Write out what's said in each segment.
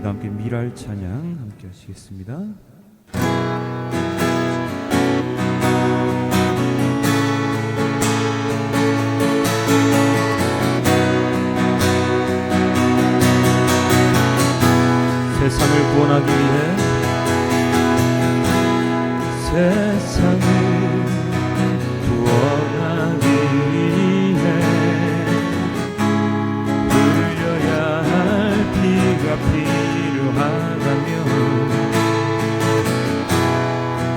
우리가 함께 미랄 찬양 함께 하시겠습니다. 세상을 구원하기 위해 세상을 구원하기 위해 흘려야 할 피가 필요하다면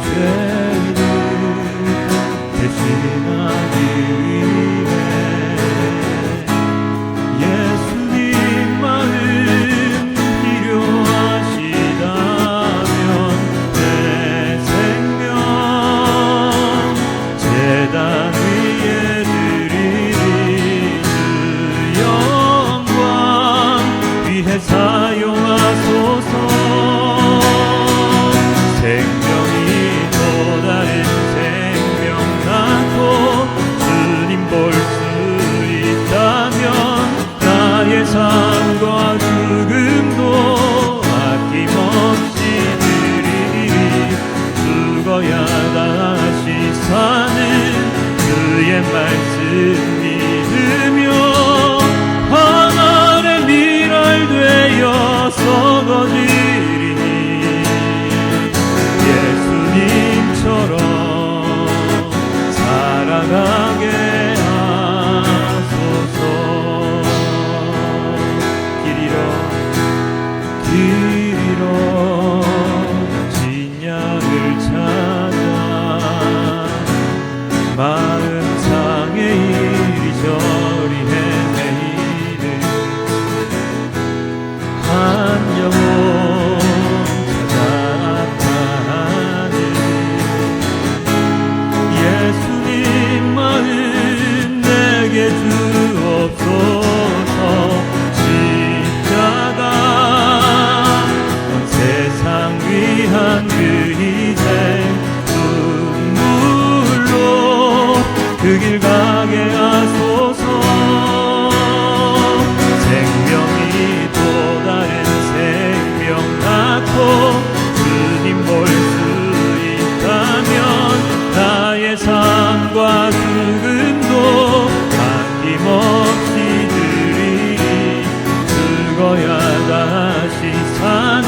죄를 대신하기 위해 예수님 마음 필요하시다면 내 생명 제단 위에 드리리 주 영광 위해 사용하소서. 생명이 또 다른 생명 낳고 주님 볼 수 있다면 나의 삶과 죽음도 아낌없이 드리리. 죽어야 다시 사는 그의 말씀 믿으며 하늘의 미랄 되어 썩어지리니 예수님처럼 살아가게 하소서. 길이로 진양을 찾아 마음상에 이리저리 헤매이는 한 영혼 찾아가는 예수님 마음 내게 주옵소서. 십자가 온 세상 위한 그 희생 눈물로 그 길 가게 하소서. 생명이 또 다른 생명 낳고 주님 볼 수 있다면 나의 삶과 죽음도 아낌없이 드리리. 죽어야 다시 사는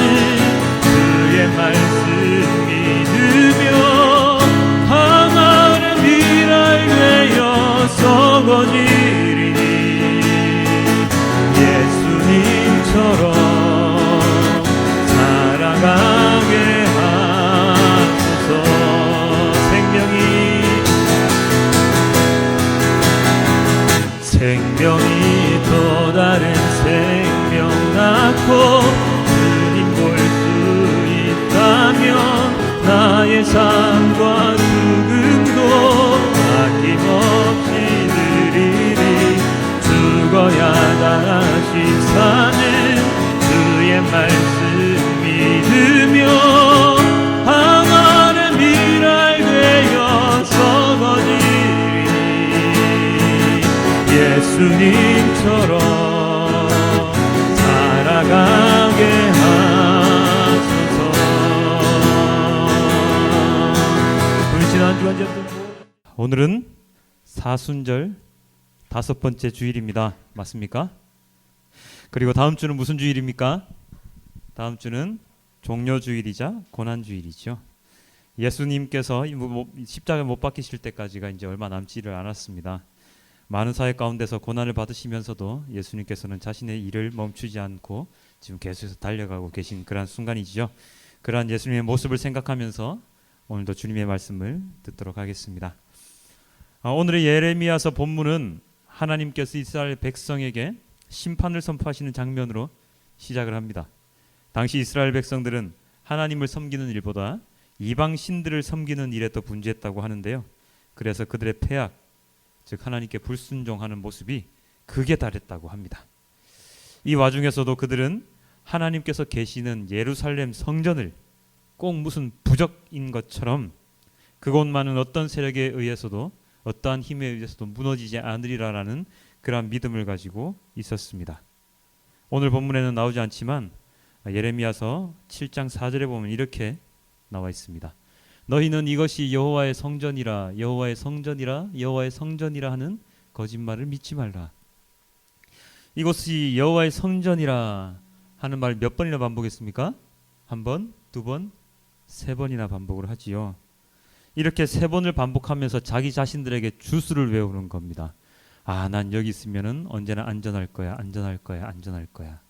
그의 말씀 믿으며 하늘의 미랄 되어 썩어지리니 예수님처럼 살아가게 하소서. 생명이 또 다른 생명 낳고 주님 볼 수 있다면 나의 삶과 죽음도 아낌없이 드리리. 죽어야 다시 사는 그의 말씀 믿으며 하늘의 미랄 되어 썩어지리니 예수님처럼 살아가게 하소서. 우리 지난 주간 오늘은 사순절 5번째 주일입니다. 맞습니까? 그리고 다음 주는 무슨 주일입니까? 다음 주는 종려주일이자 고난주일이죠. 예수님께서 십자가에 못 박히실 때까지가 이제 얼마 남지를 않았습니다. 많은 사회 가운데서 고난을 받으시면서도 예수님께서는 자신의 일을 멈추지 않고 지금 계속해서 달려가고 계신 그러한 순간이죠. 그러한 예수님의 모습을 생각하면서 오늘도 주님의 말씀을 듣도록 하겠습니다. 오늘의 예레미야서 본문은 하나님께서 이스라엘 백성에게 심판을 선포하시는 장면으로 시작을 합니다. 당시 이스라엘 백성들은 하나님을 섬기는 일보다 이방 신들을 섬기는 일에 더 분주했다고 하는데요. 그래서 그들의 폐악, 즉 하나님께 불순종하는 모습이 극에 달했다고 합니다. 이 와중에서도 그들은 하나님께서 계시는 예루살렘 성전을 꼭 무슨 부적인 것처럼 그곳만은 어떤 세력에 의해서도 어떠한 힘에 의해서도 무너지지 않으리라라는 그러한 믿음을 가지고 있었습니다. 오늘 본문에는 나오지 않지만 예레미야서 7장 4절에 보면 이렇게 나와 있습니다. 너희는 이것이 여호와의 성전이라 여호와의 성전이라 여호와의 성전이라 하는 거짓말을 믿지 말라. 이것이 여호와의 성전이라 하는 말 몇 번이나 반복했습니까? 한 번, 두 번, 세 번이나 반복을 하지요. 이렇게 세 번을 반복하면서 자기 자신들에게 주수를 외우는 겁니다. 아, 난 여기 있으면은 언제나 안전할 거야, 안전할 거야, 안전할 거야.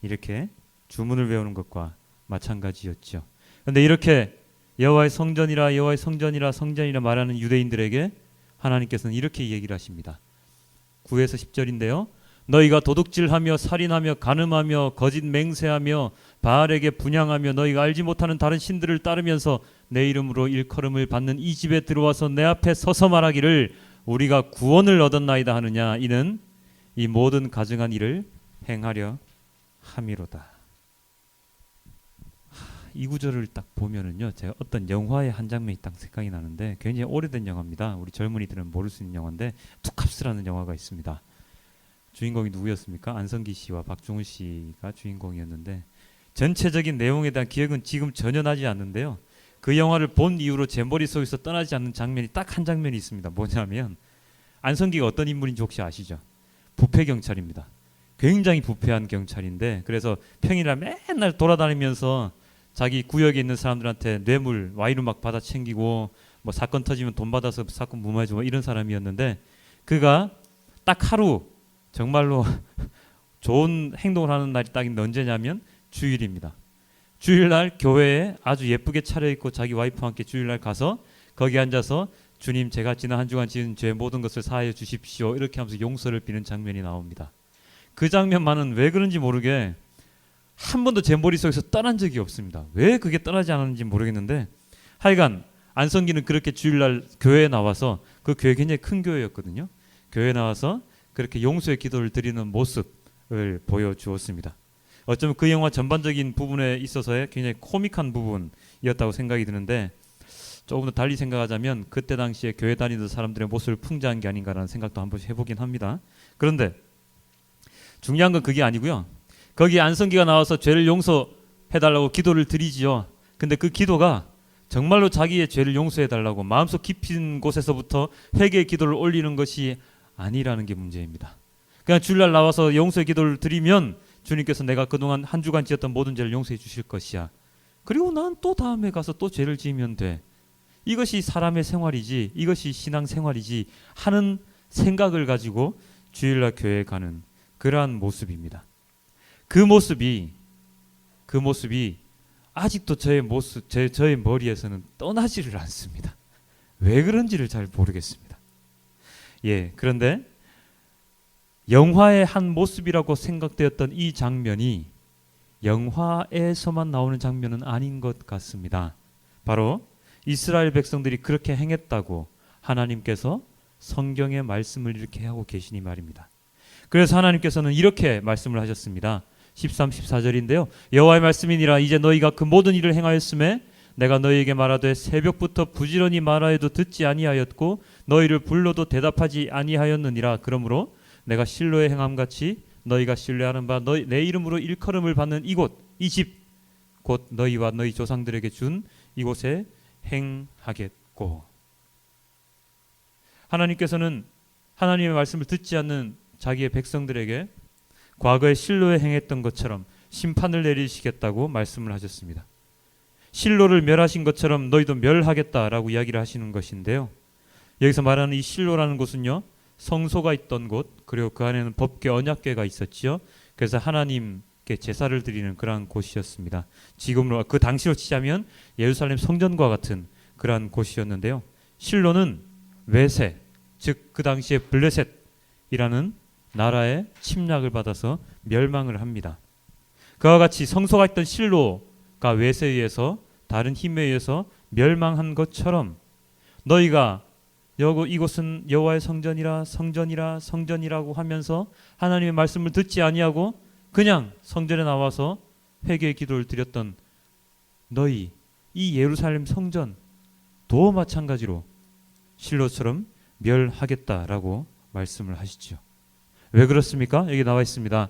이렇게 주문을 외우는 것과 마찬가지였죠. 그런데 이렇게 여호와의 성전이라 여호와의 성전이라 성전이라 말하는 유대인들에게 하나님께서는 이렇게 얘기를 하십니다. 9에서 10절인데요. 너희가 도둑질하며 살인하며 간음하며 거짓 맹세하며 바알에게 분향하며 너희가 알지 못하는 다른 신들을 따르면서 내 이름으로 일컬음을 받는 이 집에 들어와서 내 앞에 서서 말하기를 우리가 구원을 얻었나이다 하느냐. 이는 이 모든 가증한 일을 행하려 함이로다. 이 구절을 딱 보면은요, 제가 어떤 영화의 한 장면이 딱 생각이 나는데 굉장히 오래된 영화입니다. 우리 젊은이들은 모를 수 있는 영화인데 투캅스라는 영화가 있습니다. 주인공이 누구였습니까? 안성기 씨와 박중훈 씨가 주인공이었는데 전체적인 내용에 대한 기억은 지금 전혀 나지 않는데요. 그 영화를 본 이후로 제 머릿속에서 떠나지 않는 장면이 딱 한 장면이 있습니다. 뭐냐면 안성기가 어떤 인물인지 혹시 아시죠? 부패 경찰입니다. 굉장히 부패한 경찰인데 그래서 평일날 맨날 돌아다니면서 자기 구역에 있는 사람들한테 뇌물, 와이로 막 받아 챙기고 뭐 사건 터지면 돈 받아서 사건 무마해주고 이런 사람이었는데 그가 딱 하루 정말로 좋은 행동을 하는 날이 딱 언제냐면 주일입니다. 주일날 교회에 아주 예쁘게 차려입고 자기 와이프와 함께 주일날 가서 거기 앉아서 주님 제가 지난 한 주간 지은 죄 모든 것을 사하여 주십시오 이렇게 하면서 용서를 비는 장면이 나옵니다. 그 장면만은 왜 그런지 모르게 한 번도 제 머릿속에서 떠난 적이 없습니다. 왜 그게 떠나지 않았는지 모르겠는데 하여간 안성기는 그렇게 주일날 교회에 나와서 그 교회 굉장히 큰 교회였거든요. 교회에 나와서 그렇게 용서의 기도를 드리는 모습을 보여주었습니다. 어쩌면 그 영화 전반적인 부분에 있어서의 굉장히 코믹한 부분이었다고 생각이 드는데 조금 더 달리 생각하자면 그때 당시에 교회 다니던 사람들의 모습을 풍자한 게 아닌가라는 생각도 한번 해보긴 합니다. 그런데 중요한 건 그게 아니고요. 거기 안성기가 나와서 죄를 용서해달라고 기도를 드리지요. 근데 그 기도가 정말로 자기의 죄를 용서해달라고 마음속 깊은 곳에서부터 회개의 기도를 올리는 것이 아니라는 게 문제입니다. 그냥 주일날 나와서 용서의 기도를 드리면 주님께서 내가 그동안 한 주간 지었던 모든 죄를 용서해 주실 것이야. 그리고 난 또 다음에 가서 또 죄를 지으면 돼. 이것이 사람의 생활이지, 이것이 신앙 생활이지 하는 생각을 가지고 주일날 교회에 가는 그러한 모습입니다. 그 모습이 아직도 저의 머리에서는 떠나지를 않습니다. 왜 그런지를 잘 모르겠습니다. 예, 그런데 영화의 한 모습이라고 생각되었던 이 장면이 영화에서만 나오는 장면은 아닌 것 같습니다. 바로 이스라엘 백성들이 그렇게 행했다고 하나님께서 성경의 말씀을 이렇게 하고 계시니 말입니다. 그래서 하나님께서는 이렇게 말씀을 하셨습니다. 13, 14절인데요. 여호와의 말씀이니라 이제 너희가 그 모든 일을 행하였음에 내가 너희에게 말하되 새벽부터 부지런히 말하여도 듣지 아니하였고 너희를 불러도 대답하지 아니하였느니라. 그러므로 내가 실로의 행함같이 너희가 신뢰하는 바 내 이름으로 일컬음을 받는 이곳 이 집 곧 너희와 너희 조상들에게 준 이곳에 행하겠고. 하나님께서는 하나님의 말씀을 듣지 않는 자기의 백성들에게 과거에 실로에 행했던 것처럼 심판을 내리시겠다고 말씀을 하셨습니다. 실로를 멸하신 것처럼 너희도 멸하겠다라고 이야기를 하시는 것인데요. 여기서 말하는 이 실로라는 곳은요, 성소가 있던 곳, 그리고 그 안에는 법궤 언약궤가 있었지요. 그래서 하나님께 제사를 드리는 그러한 곳이었습니다. 지금으로 그 당시로 치자면 예루살렘 성전과 같은 그러한 곳이었는데요. 실로는 외세, 즉 그 당시에 블레셋이라는 나라의 침략을 받아서 멸망을 합니다. 그와 같이 성소가 있던 실로가 외세에 의해서 다른 힘에 의해서 멸망한 것처럼 너희가 이곳은 여호와의 성전이라 성전이라 성전이라고 하면서 하나님의 말씀을 듣지 아니하고 그냥 성전에 나와서 회개의 기도를 드렸던 너희 이 예루살렘 성전도 마찬가지로 실로처럼 멸하겠다라고 말씀을 하시죠. 왜 그렇습니까? 여기 나와 있습니다.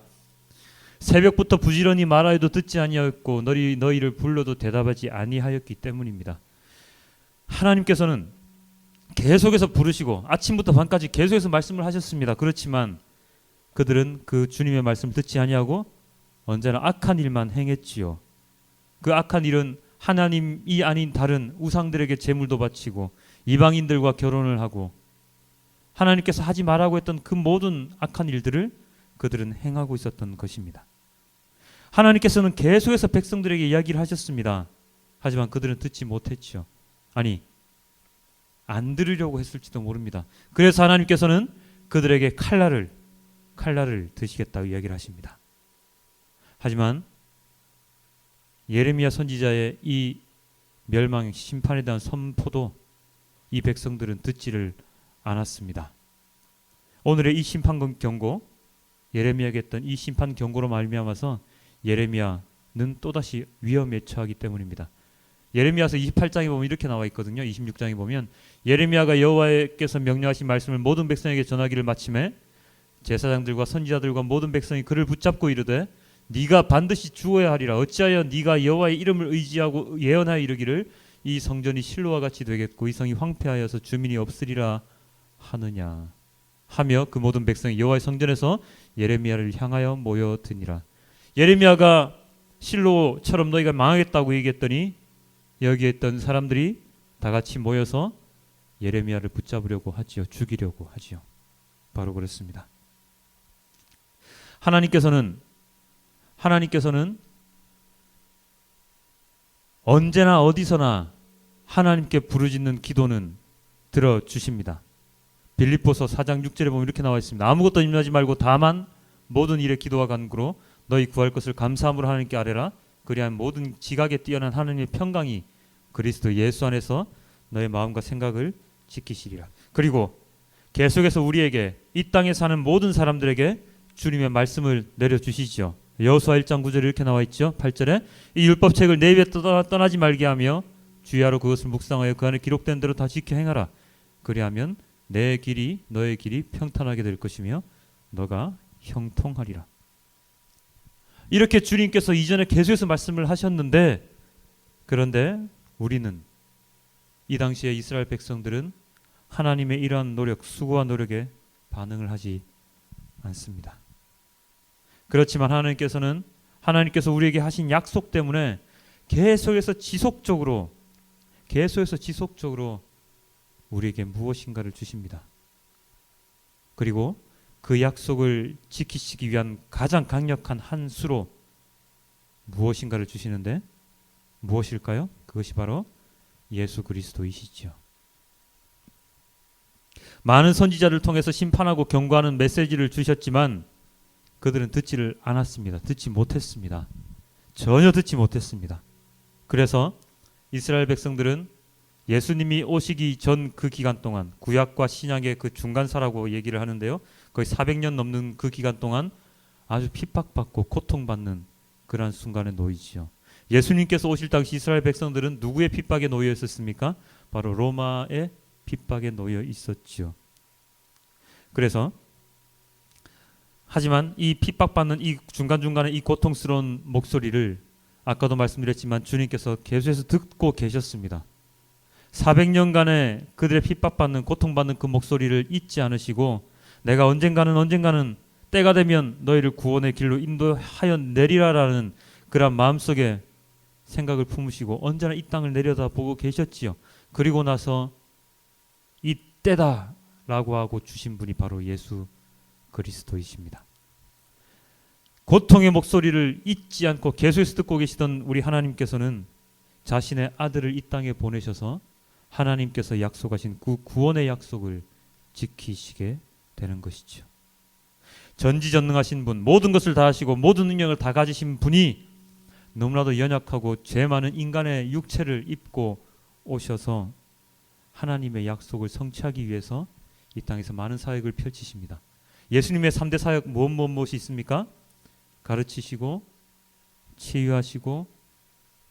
새벽부터 부지런히 말하여도 듣지 아니하였고 너희를 불러도 대답하지 아니하였기 때문입니다. 하나님께서는 계속해서 부르시고 아침부터 밤까지 계속해서 말씀을 하셨습니다. 그렇지만 그들은 그 주님의 말씀을 듣지 아니하고 언제나 악한 일만 행했지요. 그 악한 일은 하나님이 아닌 다른 우상들에게 제물도 바치고 이방인들과 결혼을 하고 하나님께서 하지 말라고 했던 그 모든 악한 일들을 그들은 행하고 있었던 것입니다. 하나님께서는 계속해서 백성들에게 이야기를 하셨습니다. 하지만 그들은 듣지 못했죠. 아니, 안 들으려고 했을지도 모릅니다. 그래서 하나님께서는 그들에게 칼날을 드시겠다고 이야기를 하십니다. 하지만 예레미야 선지자의 이 멸망 심판에 대한 선포도 이 백성들은 듣지를 않았습니다. 오늘의 이 심판 경고, 예레미야에게 했던 이 심판 경고로 말미암아서 예레미야는 또다시 위험에 처하기 때문입니다. 예레미야서 28장에 보면 이렇게 나와 있거든요. 26장에 보면 예레미야가 여호와께서 명령하신 말씀을 모든 백성에게 전하기를 마침에 제사장들과 선지자들과 모든 백성이 그를 붙잡고 이르되 네가 반드시 죽어야 하리라. 어찌하여 네가 여호와의 이름을 의지하고 예언하여 이르기를 이 성전이 실로와 같이 되겠고 이 성이 황폐하여서 주민이 없으리라 하느냐 하며 그 모든 백성이 여호와의 성전에서 예레미야를 향하여 모여드니라. 예레미야가 실로처럼 너희가 망하겠다고 얘기했더니 여기에 있던 사람들이 다 같이 모여서 예레미야를 붙잡으려고 하지요. 죽이려고 하지요. 바로 그렇습니다. 하나님께서는 언제나 어디서나 하나님께 부르짖는 기도는 들어주십니다. 빌립보서 4장 6절에 보면 이렇게 나와 있습니다. 아무것도 염려하지 말고 다만 모든 일에 기도와 간구로 너희 구할 것을 감사함으로 하나님께 아뢰라. 그리하면 모든 지각에 뛰어난 하나님의 평강이 그리스도 예수 안에서 너의 마음과 생각을 지키시리라. 그리고 계속해서 우리에게 이 땅에 사는 모든 사람들에게 주님의 말씀을 내려주시죠. 여호수아 1장 9절에 이렇게 나와 있죠. 8절에 이 율법책을 내 입에 떠나지 말게 하며 주야로 그것을 묵상하여 그 안에 기록된 대로 다 지켜 행하라. 그리하면 내 길이 너의 길이 평탄하게 될 것이며 너가 형통하리라. 이렇게 주님께서 이전에 계속해서 말씀을 하셨는데 그런데 우리는 이 당시에 이스라엘 백성들은 하나님의 이러한 노력, 수고와 노력에 반응을 하지 않습니다. 그렇지만 하나님께서 우리에게 하신 약속 때문에 계속해서 지속적으로 우리에게 무엇인가를 주십니다. 그리고 그 약속을 지키시기 위한 가장 강력한 한 수로 무엇인가를 주시는데 무엇일까요? 그것이 바로 예수 그리스도이시죠. 많은 선지자를 통해서 심판하고 경고하는 메시지를 주셨지만 그들은 듣지를 않았습니다. 듣지 못했습니다. 전혀 듣지 못했습니다. 그래서 이스라엘 백성들은 예수님이 오시기 전 그 기간 동안 구약과 신약의 그 중간사라고 얘기를 하는데요. 거의 400년 넘는 그 기간 동안 아주 핍박받고 고통받는 그러한 순간에 놓이지요. 예수님께서 오실 당시 이스라엘 백성들은 누구의 핍박에 놓여 있었습니까? 바로 로마의 핍박에 놓여 있었지요. 그래서 하지만 이 핍박받는 이 중간중간에 이 고통스러운 목소리를 아까도 말씀드렸지만 주님께서 계속해서 듣고 계셨습니다. 400년간의 그들의 핍박받는 고통받는 그 목소리를 잊지 않으시고 내가 언젠가는 때가 되면 너희를 구원의 길로 인도하여 내리라라는 그런 마음속에 생각을 품으시고 언제나 이 땅을 내려다보고 계셨지요. 그리고 나서 이 때다라고 하고 주신 분이 바로 예수 그리스도이십니다. 고통의 목소리를 잊지 않고 계속해서 듣고 계시던 우리 하나님께서는 자신의 아들을 이 땅에 보내셔서 하나님께서 약속하신 그 구원의 약속을 지키시게 되는 것이죠. 전지전능하신 분, 모든 것을 다 하시고 모든 능력을 다 가지신 분이 너무나도 연약하고 죄 많은 인간의 육체를 입고 오셔서 하나님의 약속을 성취하기 위해서 이 땅에서 많은 사역을 펼치십니다. 예수님의 3대 사역 무엇이 있습니까? 가르치시고 치유하시고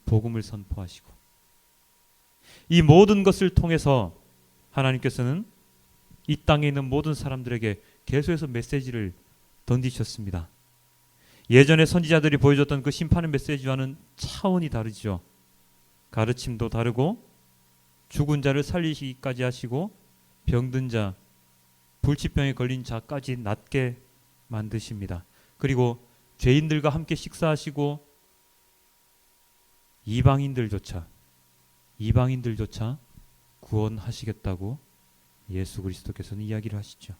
복음을 선포하시고 이 모든 것을 통해서 하나님께서는 이 땅에 있는 모든 사람들에게 계속해서 메시지를 던지셨습니다. 예전에 선지자들이 보여줬던 그 심판의 메시지와는 차원이 다르죠. 가르침도 다르고 죽은 자를 살리시기까지 하시고 병든 자, 불치병에 걸린 자까지 낫게 만드십니다. 그리고 죄인들과 함께 식사하시고 이방인들조차 구원하시겠다고 예수 그리스도께서는 이야기를 하시죠.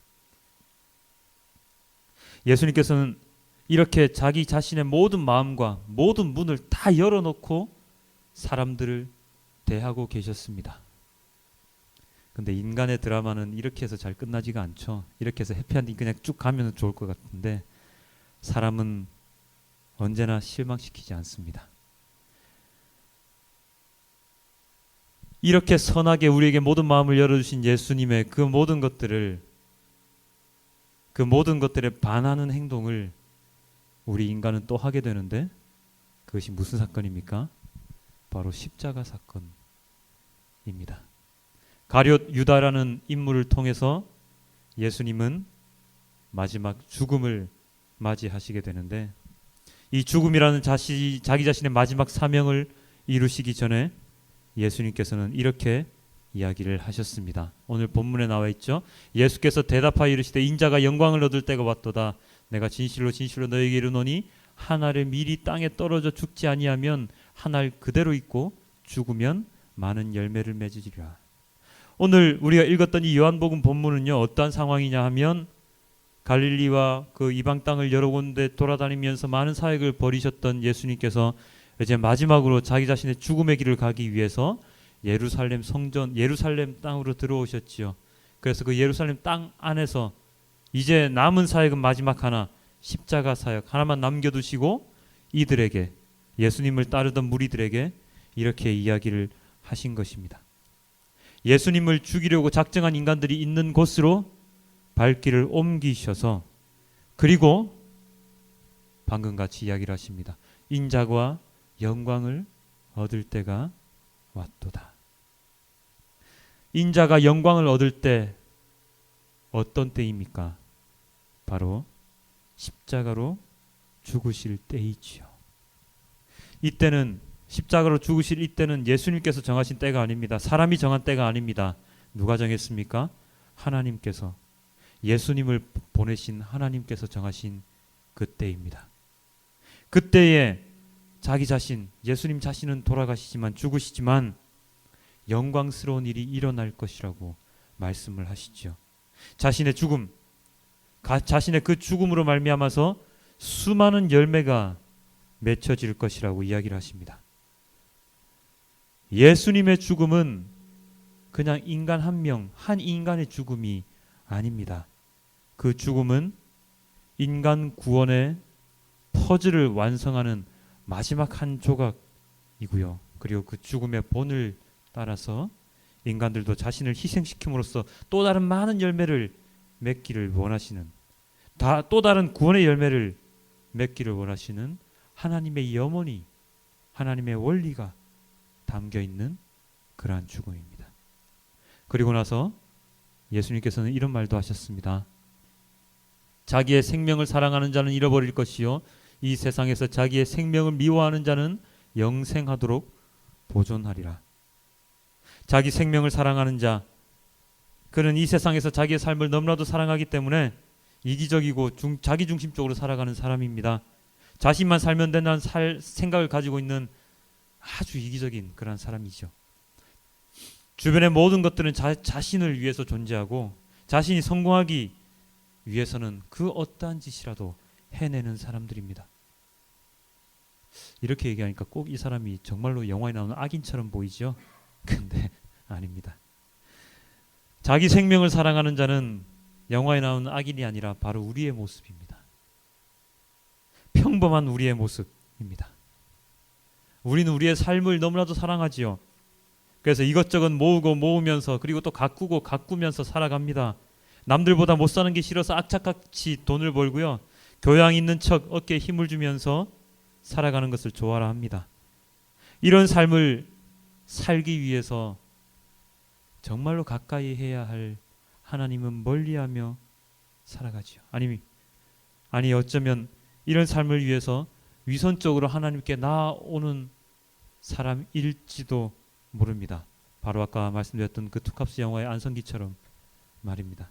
예수님께서는 이렇게 자기 자신의 모든 마음과 모든 문을 다 열어놓고 사람들을 대하고 계셨습니다. 근데 인간의 드라마는 이렇게 해서 잘 끝나지가 않죠. 이렇게 해서 해피엔딩 그냥 쭉 가면 좋을 것 같은데 사람은 언제나 실망시키지 않습니다. 이렇게 선하게 우리에게 모든 마음을 열어주신 예수님의 그 모든 것들에 반하는 행동을 우리 인간은 또 하게 되는데 그것이 무슨 사건입니까? 바로 십자가 사건입니다. 가룟 유다라는 인물을 통해서 예수님은 마지막 죽음을 맞이하시게 되는데 이 죽음이라는 자기 자신의 마지막 사명을 이루시기 전에 예수님께서는 이렇게 이야기를 하셨습니다. 오늘 본문에 나와 있죠. 예수께서 대답하여 이르시되 인자가 영광을 얻을 때가 왔도다. 내가 진실로 진실로 너에게 이르노니 한 알의 밀이 땅에 떨어져 죽지 아니하면 한 알 그대로 있고 죽으면 많은 열매를 맺으리라. 오늘 우리가 읽었던 이 요한복음 본문은요, 어떠한 상황이냐 하면 갈릴리와 그 이방 땅을 여러 군데 돌아다니면서 많은 사역을 벌이셨던 예수님께서 이제 마지막으로 자기 자신의 죽음의 길을 가기 위해서 예루살렘 성전, 예루살렘 땅으로 들어오셨지요. 그래서 그 예루살렘 땅 안에서 이제 남은 사역은 마지막 하나, 십자가 사역 하나만 남겨두시고 이들에게, 예수님을 따르던 무리들에게 이렇게 이야기를 하신 것입니다. 예수님을 죽이려고 작정한 인간들이 있는 곳으로 발길을 옮기셔서, 그리고 방금 같이 이야기를 하십니다. 인자와 영광을 얻을 때가 왔도다. 인자가 영광을 얻을 때 어떤 때입니까? 바로 십자가로 죽으실 때이지요. 이때는, 십자가로 죽으실 이때는 예수님께서 정하신 때가 아닙니다. 사람이 정한 때가 아닙니다. 누가 정했습니까? 하나님께서, 예수님을 보내신 하나님께서 정하신 그때입니다. 그때에 자기 자신, 예수님 자신은 돌아가시지만, 죽으시지만 영광스러운 일이 일어날 것이라고 말씀을 하시죠. 자신의 죽음, 자신의 그 죽음으로 말미암아서 수많은 열매가 맺혀질 것이라고 이야기를 하십니다. 예수님의 죽음은 그냥 인간 한 명, 한 인간의 죽음이 아닙니다. 그 죽음은 인간 구원의 퍼즐을 완성하는 마지막 한 조각이고요. 그리고 그 죽음의 본을 따라서 인간들도 자신을 희생시킴으로써 또 다른 많은 열매를 맺기를 원하시는, 또 다른 구원의 열매를 맺기를 원하시는 하나님의 염원이, 하나님의 원리가 담겨있는 그러한 죽음입니다. 그리고 나서 예수님께서는 이런 말도 하셨습니다. 자기의 생명을 사랑하는 자는 잃어버릴 것이요 이 세상에서 자기의 생명을 미워하는 자는 영생하도록 보존하리라. 자기 생명을 사랑하는 자, 그는 이 세상에서 자기의 삶을 너무나도 사랑하기 때문에 이기적이고 자기중심적으로 살아가는 사람입니다. 자신만 살면 된다는 생각을 가지고 있는 아주 이기적인 그런 사람이죠. 주변의 모든 것들은 자신을 위해서 존재하고 자신이 성공하기 위해서는 그 어떠한 짓이라도 해내는 사람들입니다. 이렇게 얘기하니까 꼭 이 사람이 정말로 영화에 나오는 악인처럼 보이죠? 근데 아닙니다. 자기 생명을 사랑하는 자는 영화에 나오는 악인이 아니라 바로 우리의 모습입니다. 평범한 우리의 모습입니다. 우리는 우리의 삶을 너무나도 사랑하지요. 그래서 이것저것 모으고 모으면서, 그리고 또 가꾸고 가꾸면서 살아갑니다. 남들보다 못 사는 게 싫어서 악착같이 돈을 벌고요, 교양 있는 척 어깨에 힘을 주면서 살아가는 것을 좋아라 합니다. 이런 삶을 살기 위해서 정말로 가까이 해야 할 하나님은 멀리하며 살아가지요. 아니 어쩌면 이런 삶을 위해서 위선적으로 하나님께 나아오는 사람일지도 모릅니다. 바로 아까 말씀드렸던 그 투캅스 영화의 안성기처럼 말입니다.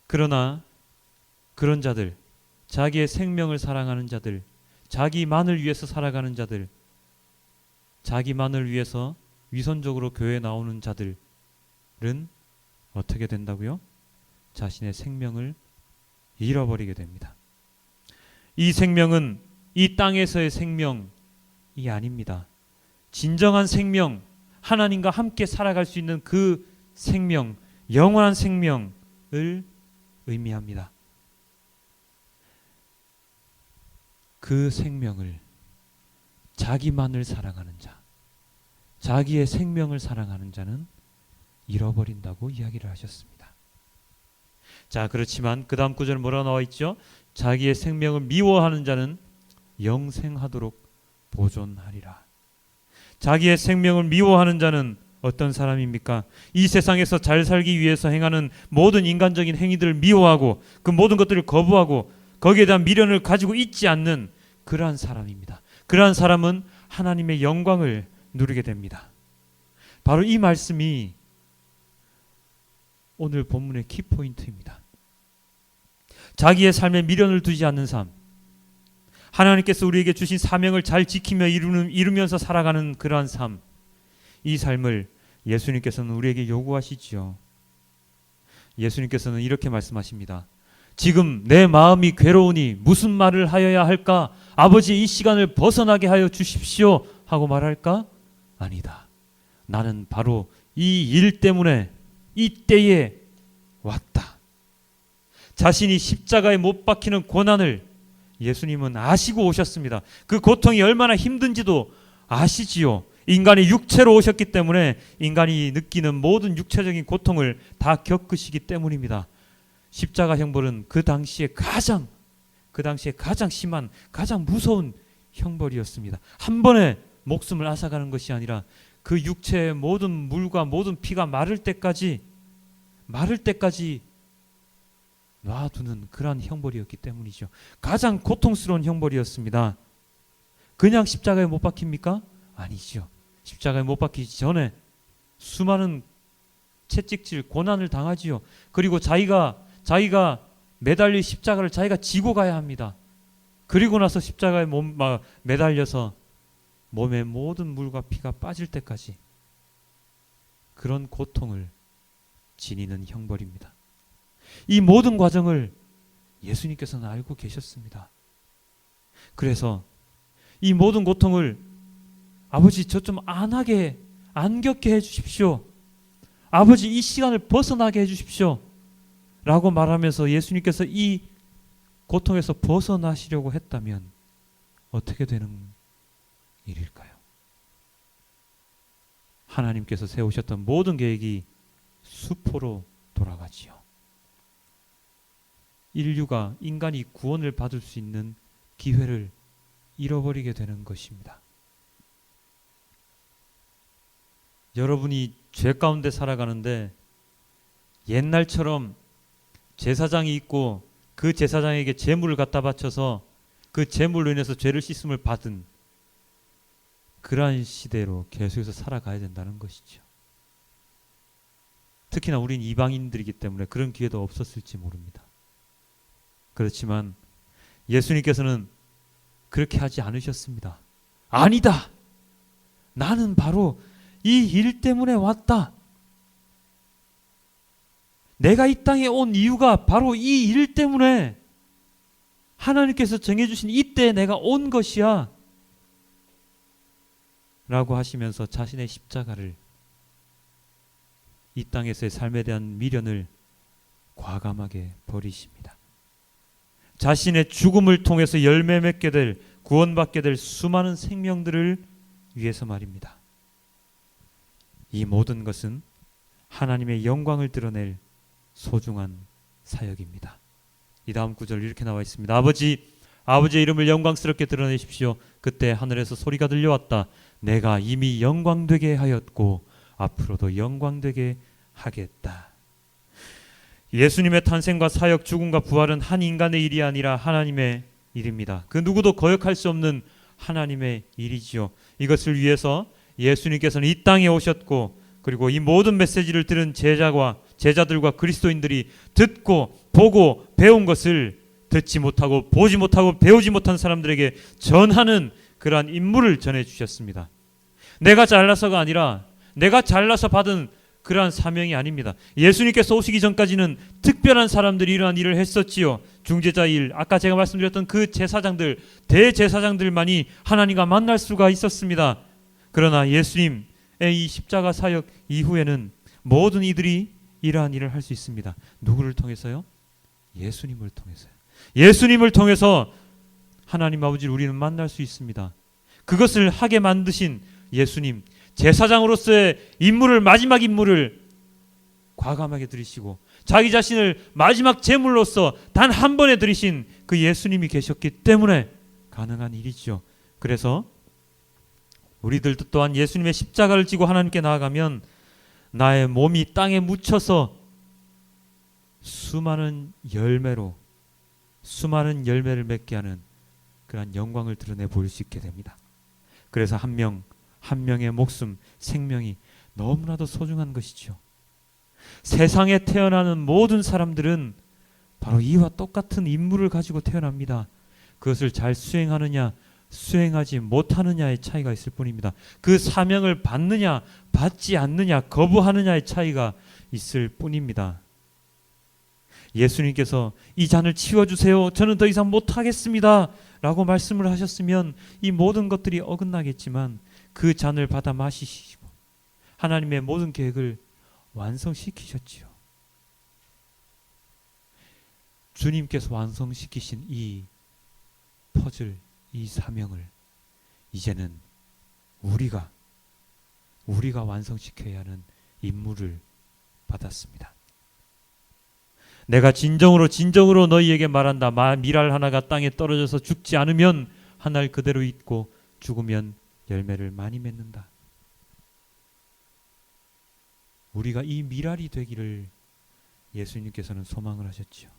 그러나 그런 자들, 자기의 생명을 사랑하는 자들, 자기만을 위해서 살아가는 자들, 자기만을 위해서 위선적으로 교회에 나오는 자들은 어떻게 된다고요? 자신의 생명을 잃어버리게 됩니다. 이 생명은 이 땅에서의 생명이 아닙니다. 진정한 생명, 하나님과 함께 살아갈 수 있는 그 생명, 영원한 생명을 의미합니다. 그 생명을 자기만을 사랑하는 자, 자기의 생명을 사랑하는 자는 잃어버린다고 이야기를 하셨습니다. 자, 그렇지만 그 다음 구절은 뭐라고 나와 있죠? 자기의 생명을 미워하는 자는 영생하도록 보존하리라. 자기의 생명을 미워하는 자는 어떤 사람입니까? 이 세상에서 잘 살기 위해서 행하는 모든 인간적인 행위들을 미워하고 그 모든 것들을 거부하고 거기에 대한 미련을 가지고 있지 않는 그러한 사람입니다. 그러한 사람은 하나님의 영광을 누리게 됩니다. 바로 이 말씀이 오늘 본문의 키포인트입니다. 자기의 삶에 미련을 두지 않는 삶, 하나님께서 우리에게 주신 사명을 잘 지키며 이루면서 살아가는 그러한 삶, 이 삶을 예수님께서는 우리에게 요구하시지요. 예수님께서는 이렇게 말씀하십니다. 지금 내 마음이 괴로우니 무슨 말을 하여야 할까? 아버지, 이 시간을 벗어나게 하여 주십시오 하고 말할까? 아니다. 나는 바로 이 일 때문에 이 때에 왔다. 자신이 십자가에 못 박히는 고난을 예수님은 아시고 오셨습니다. 그 고통이 얼마나 힘든지도 아시지요. 인간이 육체로 오셨기 때문에 인간이 느끼는 모든 육체적인 고통을 다 겪으시기 때문입니다. 십자가 형벌은 그 당시에 가장 심한, 가장 무서운 형벌이었습니다. 한 번에 목숨을 앗아가는 것이 아니라 그 육체의 모든 물과 모든 피가 마를 때까지 놔두는 그러한 형벌이었기 때문이죠. 가장 고통스러운 형벌이었습니다. 그냥 십자가에 못 박힙니까? 아니죠. 십자가에 못 박히기 전에 수많은 채찍질, 고난을 당하지요. 그리고 자기가 매달릴 십자가를 자기가 지고 가야 합니다. 그리고 나서 십자가에 매달려서 몸의 모든 물과 피가 빠질 때까지 그런 고통을 지니는 형벌입니다. 이 모든 과정을 예수님께서는 알고 계셨습니다. 그래서 이 모든 고통을 아버지, 저 좀 안 겪게 해주십시오. 아버지, 이 시간을 벗어나게 해주십시오 라고 말하면서 예수님께서 이 고통에서 벗어나시려고 했다면 어떻게 되는 일일까요? 하나님께서 세우셨던 모든 계획이 수포로 돌아가지요. 인간이 구원을 받을 수 있는 기회를 잃어버리게 되는 것입니다. 여러분이 죄 가운데 살아가는데 옛날처럼 제사장이 있고 그 제사장에게 제물을 갖다 바쳐서 그 제물로 인해서 죄를 씻음을 받은 그러한 시대로 계속해서 살아가야 된다는 것이죠. 특히나 우린 이방인들이기 때문에 그런 기회도 없었을지 모릅니다. 그렇지만 예수님께서는 그렇게 하지 않으셨습니다. 아니다. 나는 바로 이 일 때문에 왔다. 내가 이 땅에 온 이유가 바로 이 일 때문에 하나님께서 정해주신 이때에 내가 온 것이야 라고 하시면서 자신의 십자가를, 이 땅에서의 삶에 대한 미련을 과감하게 버리십니다. 자신의 죽음을 통해서 열매 맺게 될, 구원받게 될 수많은 생명들을 위해서 말입니다. 이 모든 것은 하나님의 영광을 드러낼 소중한 사역입니다. 이 다음 구절 이렇게 나와 있습니다. 아버지의 이름을 영광스럽게 드러내십시오. 그때 하늘에서 소리가 들려왔다. 내가 이미 영광되게 하였고 앞으로도 영광되게 하겠다. 예수님의 탄생과 사역, 죽음과 부활은 한 인간의 일이 아니라 하나님의 일입니다. 그 누구도 거역할 수 없는 하나님의 일이지요. 이것을 위해서 예수님께서는 이 땅에 오셨고, 그리고 이 모든 메시지를 들은 제자들과 그리스도인들이 듣고 보고 배운 것을 듣지 못하고 보지 못하고 배우지 못한 사람들에게 전하는 그러한 임무를 전해주셨습니다. 내가 잘나서가 아니라 내가 잘나서 받은 그러한 사명이 아닙니다. 예수님께서 오시기 전까지는 특별한 사람들이 이러한 일을 했었지요. 중재자 일, 아까 제가 말씀드렸던 그 제사장들, 대제사장들만이 하나님과 만날 수가 있었습니다. 그러나 예수님의 이 십자가 사역 이후에는 모든 이들이 이러한 일을 할 수 있습니다. 누구를 통해서요? 예수님을 통해서요. 예수님을 통해서 하나님 아버지를 우리는 만날 수 있습니다. 그것을 하게 만드신 예수님, 제사장으로서의 임무를, 마지막 임무를 과감하게 들이시고 자기 자신을 마지막 제물로서 단 한 번에 들이신 그 예수님이 계셨기 때문에 가능한 일이죠. 그래서 우리들도 또한 예수님의 십자가를 지고 하나님께 나아가면 나의 몸이 땅에 묻혀서 수많은 열매를 맺게 하는 그러한 영광을 드러내 보일 수 있게 됩니다. 그래서 한 명의 목숨, 생명이 너무나도 소중한 것이죠. 세상에 태어나는 모든 사람들은 바로 이와 똑같은 임무를 가지고 태어납니다. 그것을 잘 수행하느냐 수행하지 못하느냐의 차이가 있을 뿐입니다. 그 사명을 받느냐 받지 않느냐 거부하느냐의 차이가 있을 뿐입니다. 예수님께서 이 잔을 치워주세요, 저는 더 이상 못하겠습니다 라고 말씀을 하셨으면 이 모든 것들이 어긋나겠지만 그 잔을 받아 마시시고 하나님의 모든 계획을 완성시키셨지요. 주님께서 완성시키신 이 퍼즐, 이 사명을 이제는 우리가 완성시켜야 하는 임무를 받았습니다. 내가 진정으로 너희에게 말한다. 밀알 하나가 땅에 떨어져서 죽지 않으면 한 알 그대로 있고 죽으면 열매를 많이 맺는다. 우리가 이 밀알이 되기를 예수님께서는 소망을 하셨지요.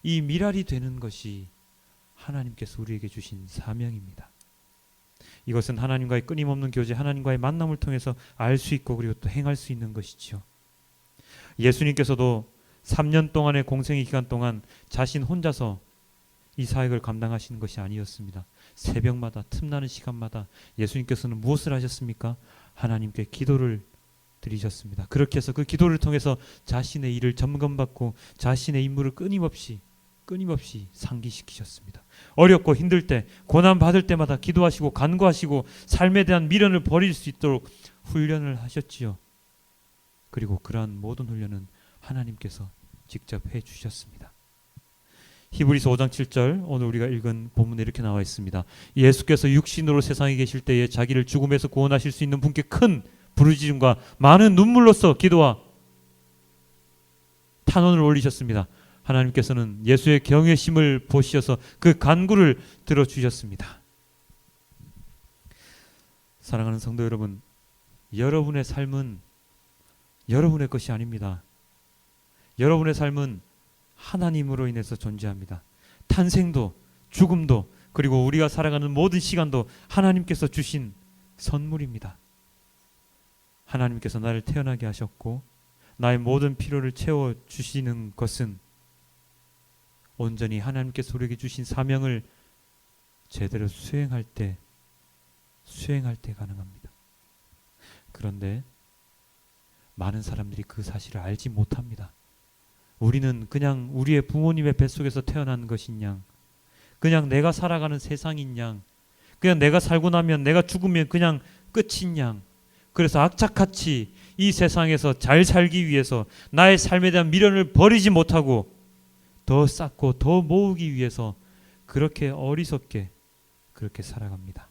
이 밀알이 되는 것이 하나님께서 우리에게 주신 사명입니다. 이것은 하나님과의 끊임없는 교제, 하나님과의 만남을 통해서 알 수 있고 그리고 또 행할 수 있는 것이지요. 예수님께서도 3년 동안의 공생의 기간 동안 자신 혼자서 이 사역을 감당하시는 것이 아니었습니다. 새벽마다 틈나는 시간마다 예수님께서는 무엇을 하셨습니까? 하나님께 기도를 드리셨습니다. 그렇게 해서 그 기도를 통해서 자신의 일을 점검받고 자신의 임무를 끊임없이 상기시키셨습니다. 어렵고 힘들 때, 고난 받을 때마다 기도하시고 간구하시고 삶에 대한 미련을 버릴 수 있도록 훈련을 하셨지요. 그리고 그러한 모든 훈련은 하나님께서 직접 해주셨습니다. 히브리서 5장 7절, 오늘 우리가 읽은 본문에 이렇게 나와 있습니다. 예수께서 육신으로 세상에 계실 때에 자기를 죽음에서 구원하실 수 있는 분께 큰 부르짖음과 많은 눈물로써 기도와 탄원을 올리셨습니다. 하나님께서는 예수의 경외심을 보시어서 그 간구를 들어주셨습니다. 사랑하는 성도 여러분, 여러분의 삶은 여러분의 것이 아닙니다. 여러분의 삶은 하나님으로 인해서 존재합니다. 탄생도 죽음도 그리고 우리가 살아가는 모든 시간도 하나님께서 주신 선물입니다. 하나님께서 나를 태어나게 하셨고 나의 모든 필요를 채워주시는 것은 온전히 하나님께서 우리에게 주신 사명을 제대로 수행할 때 가능합니다. 그런데 많은 사람들이 그 사실을 알지 못합니다. 우리는 그냥 우리의 부모님의 뱃속에서 태어난 것인 양, 그냥 내가 살아가는 세상인 양, 그냥 내가 살고 나면 내가 죽으면 그냥 끝인 양, 그래서 악착같이 이 세상에서 잘 살기 위해서 나의 삶에 대한 미련을 버리지 못하고 더 쌓고 더 모으기 위해서 그렇게 어리석게 그렇게 살아갑니다.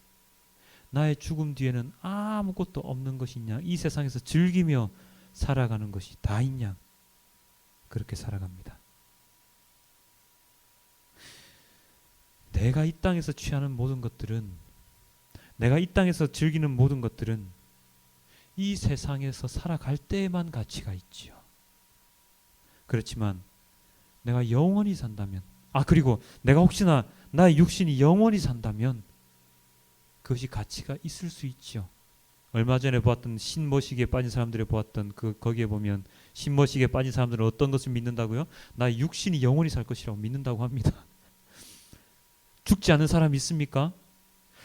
나의 죽음 뒤에는 아무것도 없는 것인 양, 이 세상에서 즐기며 살아가는 것이 다인 양 그렇게 살아갑니다. 내가 이 땅에서 취하는 모든 것들은, 내가 이 땅에서 즐기는 모든 것들은 이 세상에서 살아갈 때에만 가치가 있지요. 그렇지만 내가 영원히 산다면, 그리고 내가 혹시나 나의 육신이 영원히 산다면 그것이 가치가 있을 수 있죠. 얼마 전에 보았던 신머시기에 빠진 사람들을 보았던 거기에 보면 신머시기에 빠진 사람들은 어떤 것을 믿는다고요? 나의 육신이 영원히 살 것이라고 믿는다고 합니다. 죽지 않는 사람이 있습니까?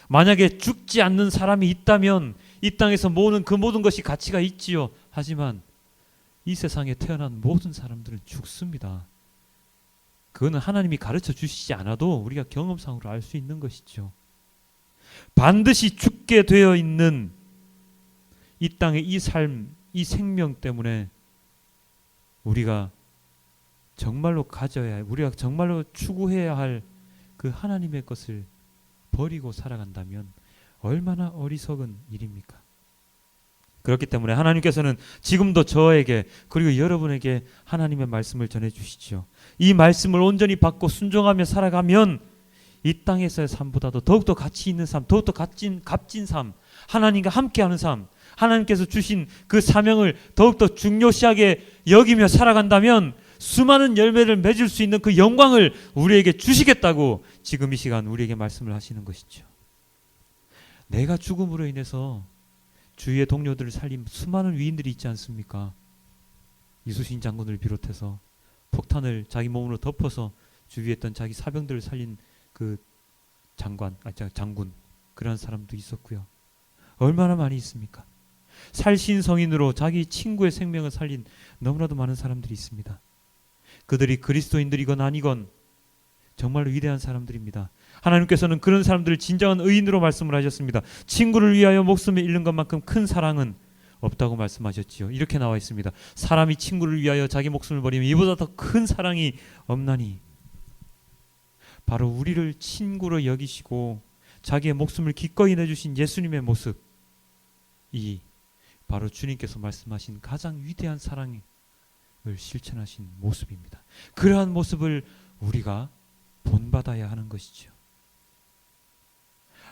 만약에 죽지 않는 사람이 있다면 이 땅에서 모으는 그 모든 것이 가치가 있지요. 하지만 이 세상에 태어난 모든 사람들은 죽습니다. 그거는 하나님이 가르쳐 주시지 않아도 우리가 경험상으로 알 수 있는 것이죠. 반드시 죽게 되어 있는 이 땅의 이 삶, 이 생명 때문에 우리가 정말로 가져야 할, 우리가 정말로 추구해야 할 그 하나님의 것을 버리고 살아간다면 얼마나 어리석은 일입니까? 그렇기 때문에 하나님께서는 지금도 저에게 그리고 여러분에게 하나님의 말씀을 전해주시죠. 이 말씀을 온전히 받고 순종하며 살아가면 이 땅에서의 삶보다도 더욱더 가치 있는 삶, 더욱더 값진 삶, 하나님과 함께하는 삶, 하나님께서 주신 그 사명을 더욱더 중요시하게 여기며 살아간다면 수많은 열매를 맺을 수 있는 그 영광을 우리에게 주시겠다고 지금 이 시간 우리에게 말씀을 하시는 것이죠. 내가 죽음으로 인해서 주위의 동료들을 살린 수많은 위인들이 있지 않습니까? 이수신 장군을 비롯해서 폭탄을 자기 몸으로 덮어서 주위에 있던 자기 사병들을 살린 그 장군, 그런 사람도 있었고요. 얼마나 많이 있습니까? 살신성인으로 자기 친구의 생명을 살린 너무나도 많은 사람들이 있습니다. 그들이 그리스도인들이건 아니건 정말로 위대한 사람들입니다. 하나님께서는 그런 사람들을 진정한 의인으로 말씀을 하셨습니다. 친구를 위하여 목숨을 잃는 것만큼 큰 사랑은 없다고 말씀하셨지요. 이렇게 나와 있습니다. 사람이 친구를 위하여 자기 목숨을 버리면 이보다 더 큰 사랑이 없나니. 바로 우리를 친구로 여기시고 자기의 목숨을 기꺼이 내주신 예수님의 모습, 이 바로 주님께서 말씀하신 가장 위대한 사랑을 실천하신 모습입니다. 그러한 모습을 우리가 본받아야 하는 것이죠.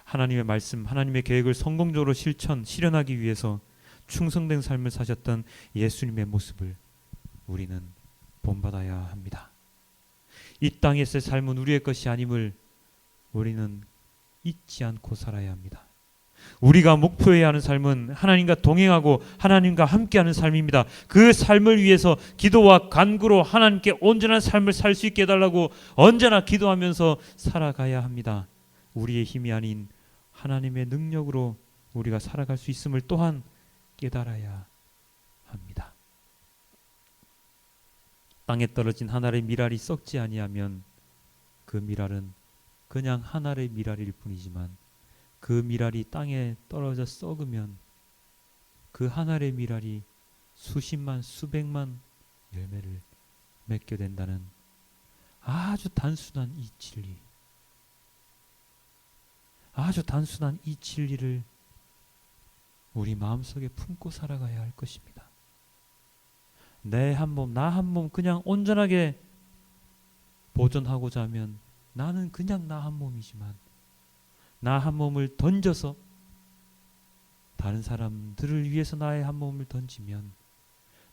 하나님의 말씀, 하나님의 계획을 성공적으로 실현하기 위해서 충성된 삶을 사셨던 예수님의 모습을 우리는 본받아야 합니다. 이 땅에서의 삶은 우리의 것이 아님을 우리는 잊지 않고 살아야 합니다. 우리가 목표해야 하는 삶은 하나님과 동행하고 하나님과 함께하는 삶입니다. 그 삶을 위해서 기도와 간구로 하나님께 온전한 삶을 살 수 있게 해달라고 언제나 기도하면서 살아가야 합니다. 우리의 힘이 아닌 하나님의 능력으로 우리가 살아갈 수 있음을 또한 깨달아야 합니다. 땅에 떨어진 한 알의 밀알이 썩지 아니하면 그 밀알은 그냥 한 알의 밀알일 뿐이지만 그 밀알이 땅에 떨어져 썩으면 그 한 알의 밀알이 수십만 수백만 열매를 맺게 된다는 아주 단순한 이 진리, 아주 단순한 이 진리를 우리 마음속에 품고 살아가야 할 것입니다. 내 한 몸, 나 한 몸 그냥 온전하게 보존하고자 하면 나는 그냥 나 한 몸이지만 나 한 몸을 던져서 다른 사람들을 위해서 나의 한 몸을 던지면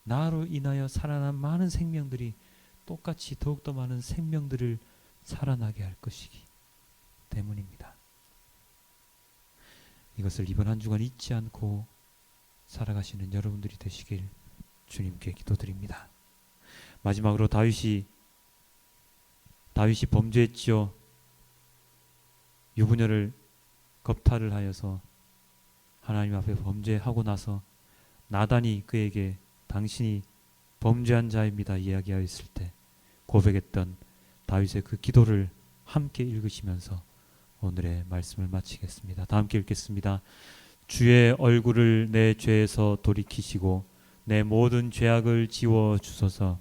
나로 인하여 살아난 많은 생명들이 똑같이 더욱더 많은 생명들을 살아나게 할 것이기 때문입니다. 이것을 이번 한 주간 잊지 않고 살아가시는 여러분들이 되시길 주님께 기도드립니다. 마지막으로 다윗이 범죄했지요. 유부녀를 겁탈을 하여서 하나님 앞에 범죄하고 나서 나단이 그에게 당신이 범죄한 자입니다 이야기하였을 때 고백했던 다윗의 그 기도를 함께 읽으시면서 오늘의 말씀을 마치겠습니다. 다 함께 읽겠습니다. 주의 얼굴을 내 죄에서 돌이키시고 내 모든 죄악을 지워 주소서.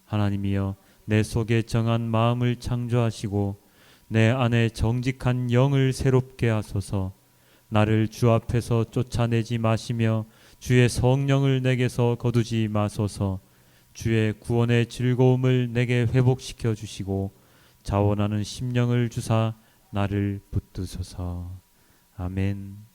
하나님이여 내 속에 정한 마음을 창조하시고 내 안에 정직한 영을 새롭게 하소서. 나를 주 앞에서 쫓아내지 마시며 주의 성령을 내게서 거두지 마소서. 주의 구원의 즐거움을 내게 회복시켜 주시고 자원하는 심령을 주사 나를 붙드소서. 아멘.